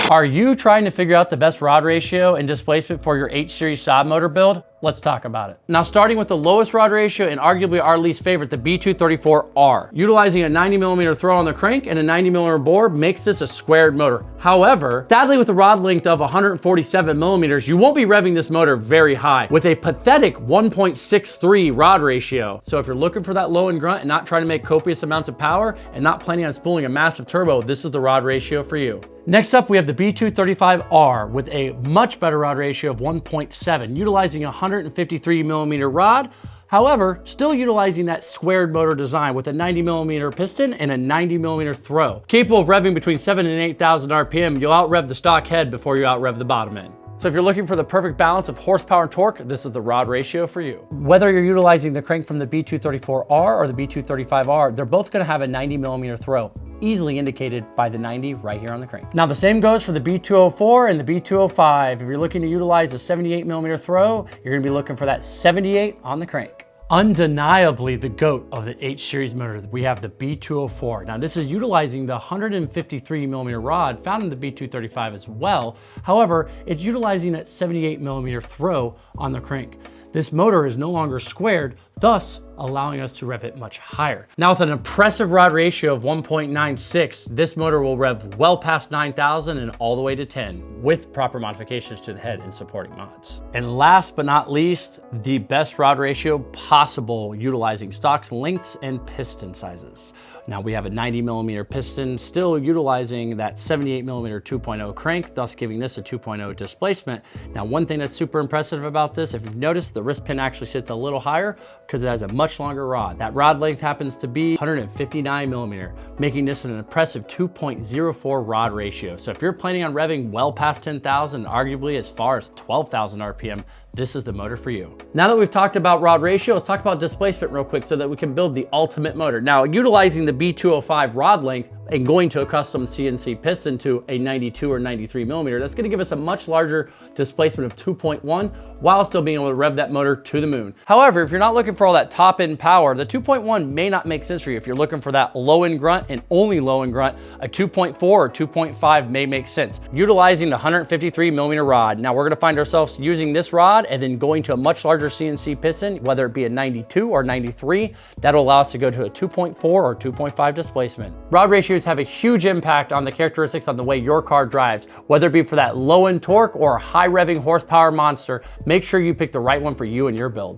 Are you trying to figure out the best rod ratio and displacement for your H-Series Saab motor build? Let's talk about it. Now, starting with the lowest rod ratio and arguably our least favorite, the B234R. Utilizing a 90mm throw on the crank and a 90mm bore makes this a squared motor. However, sadly with a rod length of 147mm, you won't be revving this motor very high with a pathetic 1.63 rod ratio. So if you're looking for that low and grunt and not trying to make copious amounts of power and not planning on spooling a massive turbo, this is the rod ratio for you. Next up, we have the B235R with a much better rod ratio of 1.7, utilizing a 153mm rod. However, still utilizing that squared motor design with a 90mm piston and a 90mm throw. Capable of revving between 7,000 and 8,000 RPM, you'll out-rev the stock head before you out-rev the bottom end. So if you're looking for the perfect balance of horsepower and torque, this is the rod ratio for you. Whether you're utilizing the crank from the B234R or the B235R, they're both gonna have a 90mm throw, easily indicated by the 90 right here on the crank. Now the same goes for the B204 and the B205. If you're looking to utilize a 78mm throw, you're gonna be looking for that 78 on the crank. Undeniably the GOAT of the H-Series motor, we have the B204. Now this is utilizing the 153mm rod found in the B235 as well. However, it's utilizing that 78mm throw on the crank. This motor is no longer squared, thus allowing us to rev it much higher. Now with an impressive rod ratio of 1.96, this motor will rev well past 9,000 and all the way to 10 with proper modifications to the head and supporting mods. And last but not least, the best rod ratio possible utilizing stocks, lengths, and piston sizes. Now we have a 90mm piston, still utilizing that 78mm 2.0 crank, thus giving this a 2.0 displacement. Now one thing that's super impressive about this, if you've noticed, the wrist pin actually sits a little higher because it has a much longer rod. That rod length happens to be 159mm, making this an impressive 2.04 rod ratio. So if you're planning on revving well past 10,000, arguably as far as 12,000 RPM, this is the motor for you. Now that we've talked about rod ratio, let's talk about displacement real quick so that we can build the ultimate motor. Now, utilizing the B205 rod length and going to a custom CNC piston to a 92 or 93mm, that's gonna give us a much larger displacement of 2.1 while still being able to rev that motor to the moon. However, if you're not looking for all that top end power, the 2.1 may not make sense for you. If you're looking for that low end grunt and only low end grunt, a 2.4 or 2.5 may make sense. Utilizing the 153mm rod. Now we're gonna find ourselves using this rod and then going to a much larger CNC piston, whether it be a 92 or 93, that'll allow us to go to a 2.4 or 2.5 displacement. Rod ratios have a huge impact on the characteristics on the way your car drives, whether it be for that low end torque or high revving horsepower monster. Make sure you pick the right one for you and your build.